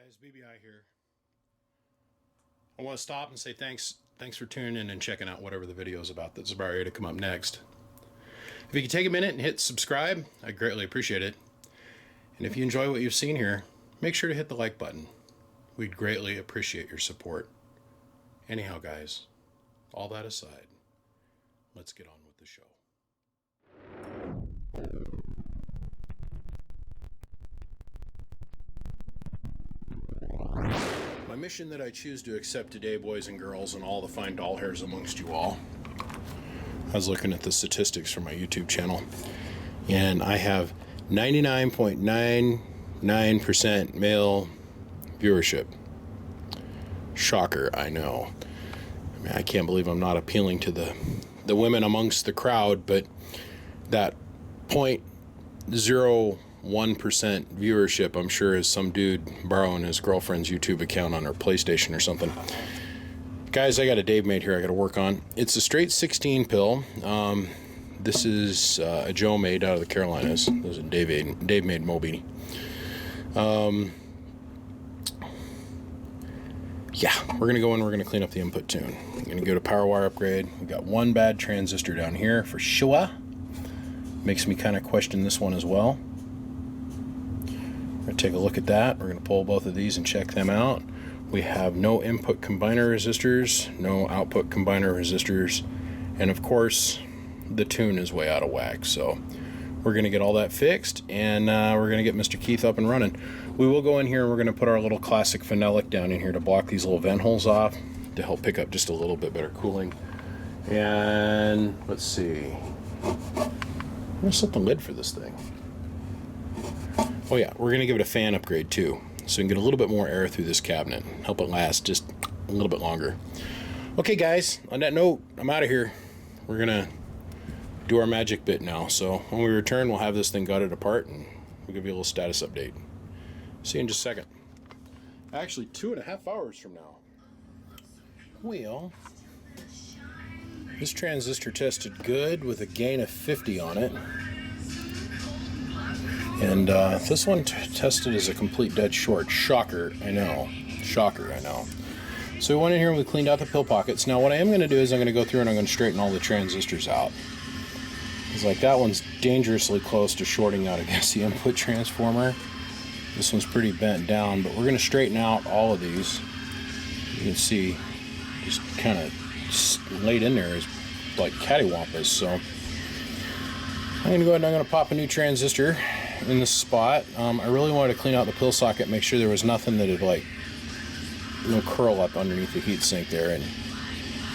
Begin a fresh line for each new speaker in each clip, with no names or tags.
guys, BBI here. I want to stop and say thanks for tuning in and checking out whatever the video is about that's about ready to come up next. If you could take a minute and hit subscribe, I'd greatly appreciate it. And if you enjoy what you've seen here, make sure to hit the like button. We'd greatly appreciate your support. Anyhow, guys, all that aside, let's get on with the show. My mission that I choose to accept today, boys and girls, and all the fine doll hairs amongst you all. I was looking at the statistics for my YouTube channel, and I have 99.99% male viewership. Shocker, I know. I mean, I can't believe I'm not appealing to the women amongst the crowd, but that 0.01% viewership, I'm sure, is some dude borrowing his girlfriend's YouTube account on her PlayStation or something. Guys, I got a Davemade here I got to work on. It's a straight 16 pill. This is a Joe made out of the Carolinas. This is a Davemade Moby. Yeah, we're going to go in, we're going to clean up the input tune. I'm going to go to power wire upgrade. We've got one bad transistor down here for sure. Makes me kind of question this one as well. We're going to take a look at that. We're going to pull both of these and check them out. We have no input combiner resistors, no output combiner resistors, and of course the tune is way out of whack. So we're going to get all that fixed, and we're going to get Mr. Keith up and running. We will go in here and we're going to put our little classic phenolic down in here to block these little vent holes off to help pick up just a little bit better cooling. And let's see. I'm going to set the lid for this thing. Oh yeah, we're going to give it a fan upgrade too, so we can get a little bit more air through this cabinet, help it last just a little bit longer. Okay guys, on that note, I'm out of here. We're going to do our magic bit now, so when we return we'll have this thing gutted apart and we'll give you a little status update. See you in just a second. Actually, 2.5 hours from now. Well, this transistor tested good with a gain of 50 on it. And this one tested as a complete dead short. Shocker, I know. Shocker, I know. So we went in here and we cleaned out the pill pockets. Now what I am going to do is I'm going to go through and I'm going to straighten all the transistors out. It's like that one's dangerously close to shorting out against the input transformer. This one's pretty bent down, but we're going to straighten out all of these. You can see just kind of laid in there is like cattywampus. So I'm going to go ahead and I'm going to pop a new transistor in this spot. I really wanted to clean out the pill socket, make sure there was nothing that had like curl up underneath the heatsink there, and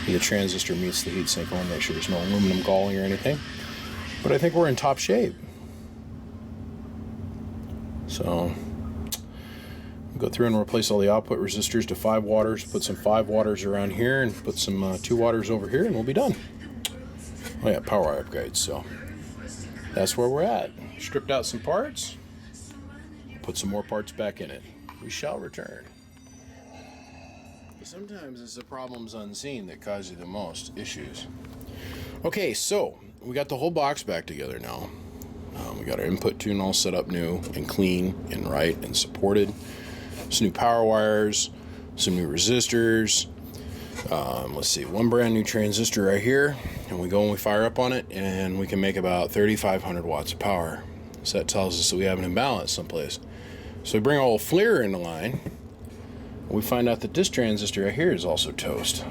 the transistor meets the heatsink. I want to make sure there's no aluminum galling or anything. But I think we're in top shape. So go through and replace all the output resistors to 5 waters, put some 5 waters around here, and put some 2 waters over here, and we'll be done. Oh yeah, power wire upgrades. So that's where we're at. Stripped out some parts, put some more parts back in it. We shall return. Sometimes it's the problems unseen that cause you the most issues. Okay, so we got the whole box back together now. We got our input tune all set up new and clean and right and supported. Some new power wires, some new resistors. Let's see, one brand new transistor right here, and we go and we fire up on it, and we can make about 3,500 watts of power. So that tells us that we have an imbalance someplace. So we bring our old FLIR into line, and we find out that this transistor right here is also toast.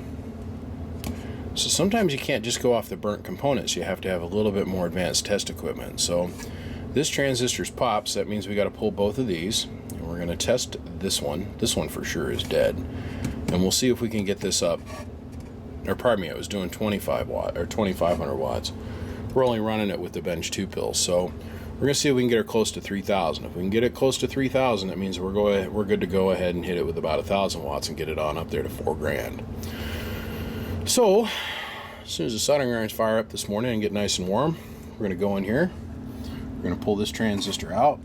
So sometimes you can't just go off the burnt components. You have to have a little bit more advanced test equipment. So this transistor's popped, so that means we got to pull both of these, and we're going to test this one. This one for sure is dead, and we'll see if we can get this up. Or pardon me, I was doing 2,500 watts. We're only running it with the bench 2 pills, so we're going to see if we can get her close to 3,000. If we can get it close to 3,000, that means we're good to go ahead and hit it with about 1,000 watts and get it on up there to $4,000. So as soon as the soldering irons fire up this morning and get nice and warm, we're going to go in here. We're going to pull this transistor out.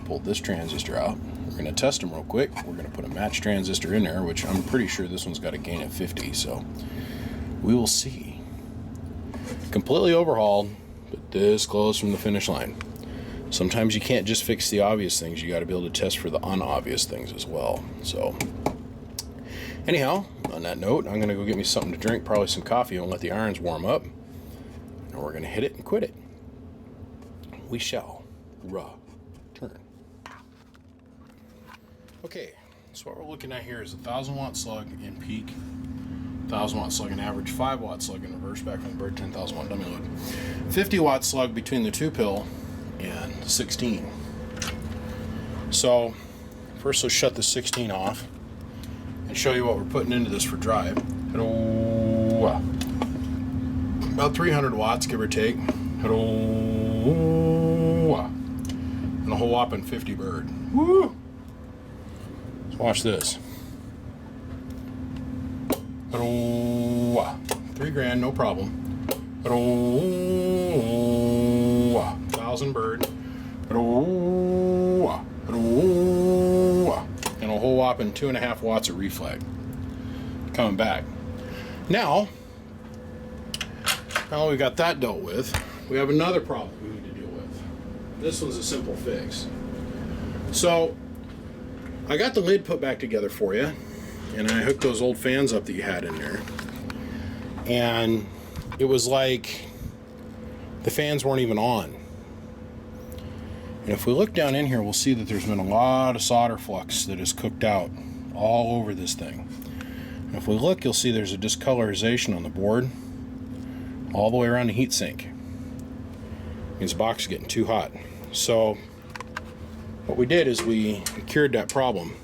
Pull this transistor out. We're going to test them real quick. We're going to put a match transistor in there, which I'm pretty sure this one's got a gain of 50, so we will see. Completely overhauled, but this close from the finish line. sometimes you can't just fix the obvious things. You got to be able to test for the unobvious things as well. So anyhow, on that note, I'm going to go get me something to drink, probably some coffee, and let the irons warm up. And we're going to hit it and quit it. We shall return. Okay, so what we're looking at here is a 1,000-watt slug in peak, 1,000-watt slug in average, 5-watt slug in reverse back from the bird, 10,000-watt dummy load, 50-watt slug between the 2-pill, and 16. So first let's shut the 16 off and show you what we're putting into this for drive. Hello. About 300 watts, give or take. Hello. And a whole whopping 50 bird. Woo! Let's watch this. Hello. 3 grand, no problem. Hello. 1,000 bird. Hello. Hello. And a whole whopping 2.5 watts of reflag coming back. Now we got that dealt with, we have another problem we need to deal with. This one's a simple fix. So I got the lid put back together for you, and I hooked those old fans up that you had in there, and it was like the fans weren't even on. And if we look down in here, we'll see that there's been a lot of solder flux that is cooked out all over this thing. And if we look, you'll see there's a discolorization on the board all the way around the heatsink. Means the box is getting too hot. So what we did is we cured that problem.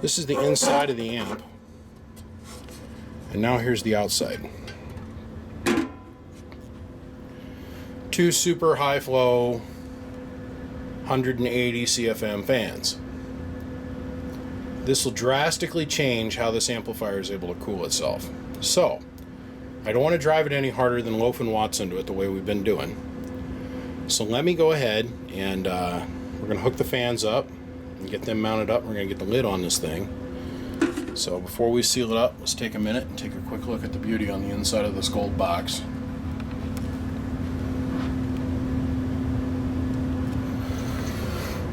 This is the inside of the amp, and now here's the outside. 2 super high flow 180 CFM fans. This will drastically change how this amplifier is able to cool itself. So I don't want to drive it any harder than loafing watts into it the way we've been doing. So let me go ahead and we're going to hook the fans up and get them mounted up. We're going to get the lid on this thing. So before we seal it up, let's take a minute and take a quick look at the beauty on the inside of this gold box.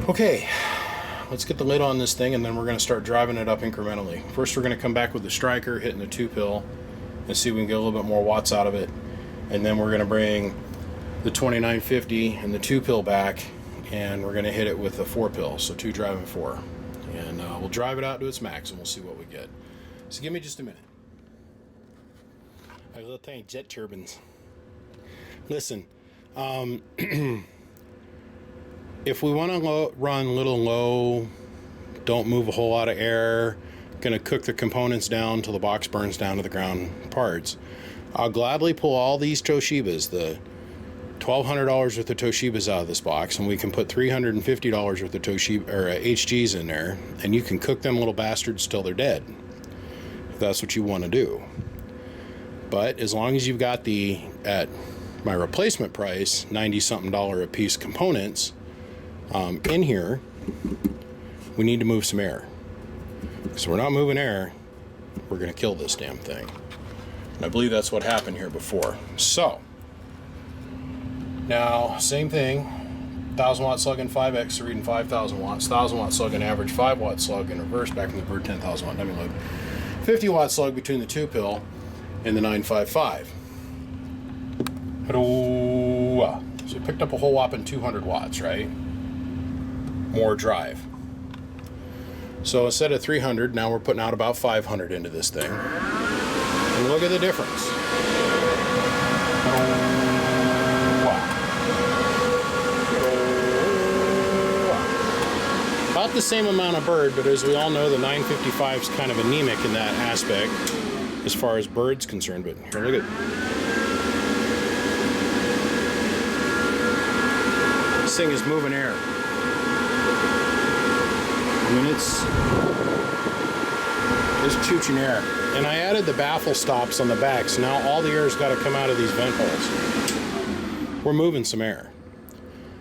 Okay, let's get the lid on this thing, and then we're going to start driving it up incrementally. First we're going to come back with the striker, hitting the 2-pill, and see if we can get a little bit more watts out of it. And then we're going to bring the 2950 and the 2-pill back, and we're going to hit it with a 4-pill, so 2 driving 4. And we'll drive it out to its max, and we'll see what we get. So give me just a minute. Like little tiny jet turbines. Listen, if we want to run a little low, don't move a whole lot of air, gonna cook the components down till the box burns down to the ground parts, I'll gladly pull all these Toshibas, the $1,200 worth of Toshibas out of this box, and we can put $350 worth of Toshiba or HGs in there, and you can cook them little bastards till they're dead, if that's what you want to do. But as long as you've got the, at my replacement price, $90-something a piece components in here, we need to move some air. So we're not moving air, we're going to kill this damn thing. And I believe that's what happened here before. So now, same thing, 1,000-watt slug in 5X, reading 5,000 watts, 1,000-watt slug in average, 5-watt slug in reverse, back in the bird, 10,000-watt dummy load, 50-watt slug between the 2-pill and the 955. Hello. So we picked up a whole whopping 200 watts, right? More drive. So instead of 300, now we're putting out about 500 into this thing. And look at the difference. About the same amount of bird, but as we all know, the 955 is kind of anemic in that aspect as far as bird's concerned. But here, look at this thing is moving air. I mean, it's chooching air. And I added the baffle stops on the back, so now all the air's got to come out of these vent holes. We're moving some air.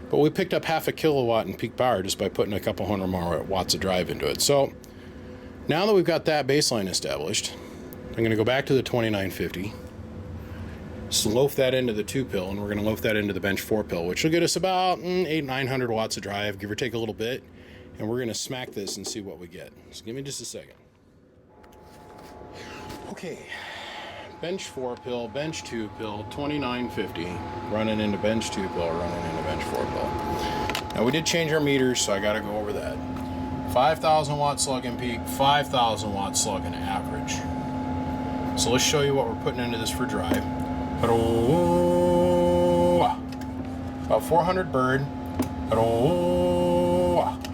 But we picked up 0.5 kilowatt in peak power just by putting a couple hundred more watts of drive into it. So now that we've got that baseline established, I'm going to go back to the 2950, So loaf that into the 2-pill, and we're going to loaf that into the bench 4-pill, which will get us about 800-900 watts of drive, give or take a little bit. And we're going to smack this and see what we get. So give me just a second. Okay, bench 4-pill, bench 2-pill, 2950, running into bench 2-pill, running into bench 4-pill. Now we did change our meters, so I got to go over that. 5,000 watt slug and peak, 5,000 watt slug and average. So let's show you what we're putting into this for drive. About 400 bird, and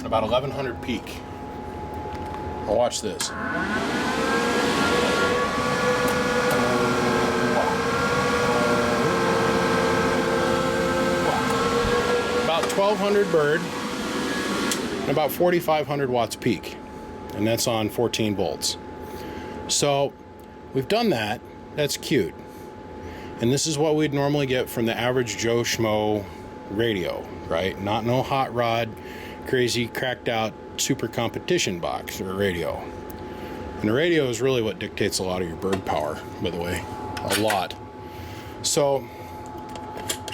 about 1,100 peak. Now watch this. About 1,200 bird, and about 4,500 watts peak, and that's on 14 volts. So we've done that. That's cute. And this is what we'd normally get from the average Joe Schmo radio, right? Not no hot rod, crazy, cracked out, super competition box or radio. And the radio is really what dictates a lot of your bird power, by the way. A lot. So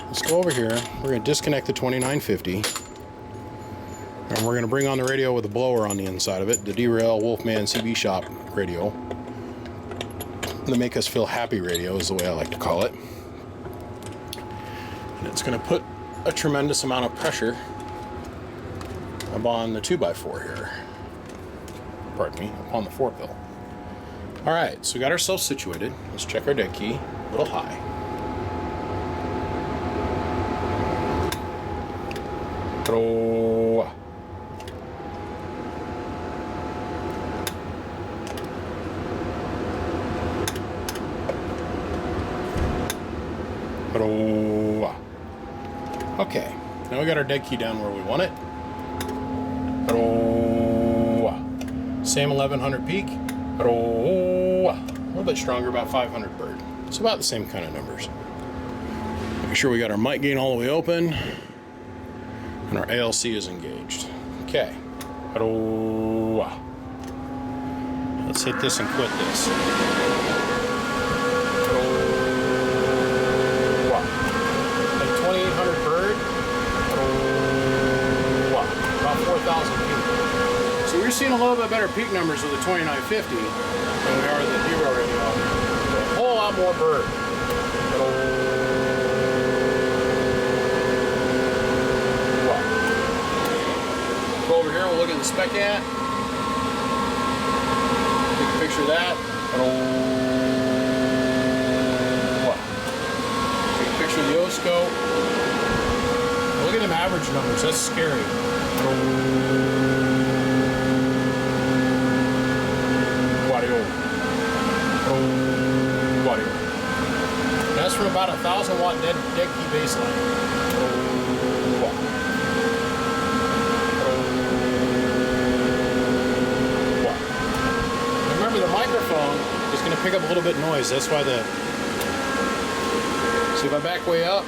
let's go over here. We're going to disconnect the 2950. And we're going to bring on the radio with a blower on the inside of it, the Derail Wolfman CB Shop radio. The Make Us Feel Happy radio is the way I like to call it. And it's going to put a tremendous amount of pressure upon the 2x4 here. Pardon me, upon the 4-pill. Alright, so we got ourselves situated. Let's check our dead key. A little high. Throw. Okay, now we got our dead key down where we want it. Same 1,100 peak. A little bit stronger, about 500 bird. It's about the same kind of numbers. Make sure we got our mic gain all the way open, and our ALC is engaged. Okay. Let's hit this and quit this. 2,800 bird, about 4,000 peak. So we're seeing a little bit better peak numbers with the 2950 than we are with the Derail radio. A whole lot more bird. Go over here, we'll look at the spec at. Take a picture of that. Picture of the O-scope. Look at them average numbers. That's scary. That's from about 1,000 watt dead key baseline. Remember, the microphone is going to pick up a little bit of noise. That's why the... See, if I back way up,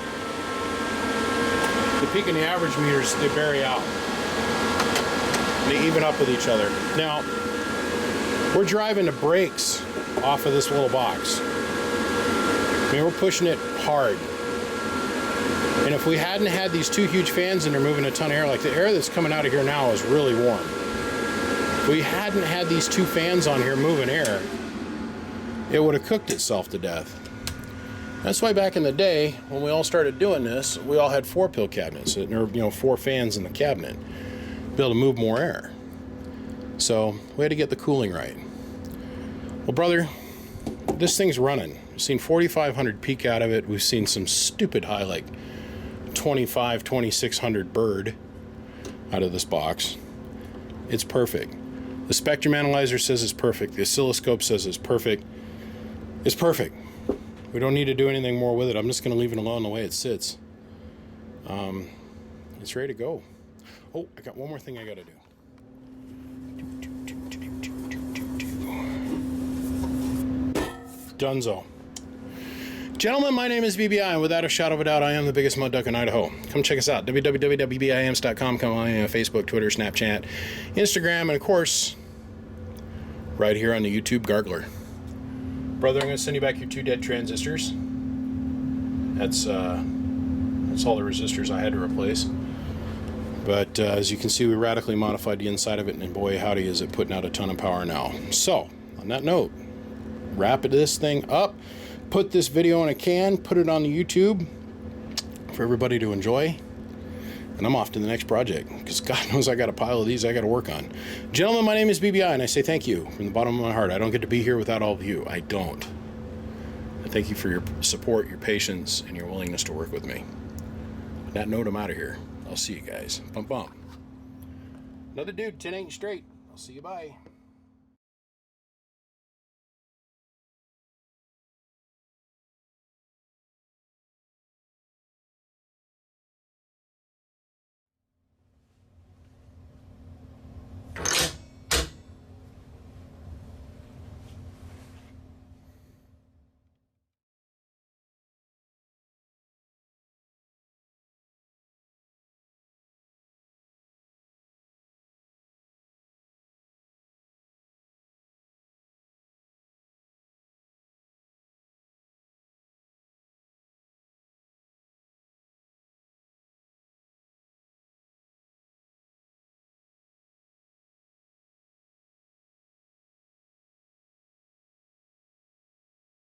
the peak and the average meters, they vary out. They even up with each other. Now, we're driving the brakes off of this little box. I mean, we're pushing it hard. And if we hadn't had these two huge fans and they're moving a ton of air, like the air that's coming out of here now is really warm. If we hadn't had these two fans on here moving air, it would have cooked itself to death. That's why back in the day, when we all started doing this, we all had 4-pill cabinets, or 4 fans in the cabinet, to be able to move more air. So we had to get the cooling right. Well, brother, this thing's running. We've seen 4,500 peak out of it. We've seen some stupid high, like 2,600 bird out of this box. It's perfect. The spectrum analyzer says it's perfect. The oscilloscope says it's perfect. It's perfect. We don't need to do anything more with it. I'm just going to leave it alone the way it sits. It's ready to go. Oh, I got one more thing I got to do. Dunzo. Gentlemen, my name is BBI, and without a shadow of a doubt, I am the biggest mud duck in Idaho. Come check us out, www.bbiams.com. Come on Facebook, Twitter, Snapchat, Instagram, and of course, right here on the YouTube Gargler. Brother, I'm going to send you back your 2 dead transistors. That's all the resistors I had to replace. But as you can see, we radically modified the inside of it, and boy howdy is it putting out a ton of power now. So on that note, wrap this thing up, put this video in a can, put it on the YouTube for everybody to enjoy, and I'm off to the next project, because God knows I got a pile of these I got to work on. Gentlemen, my name is BBI, and I say thank you from the bottom of my heart. I don't get to be here without all of you. I don't. I thank you for your support, your patience, and your willingness to work with me. On that note, I'm out of here. I'll see you guys. Bump, bump. Another dude, 10 ain't straight. I'll see you. Bye.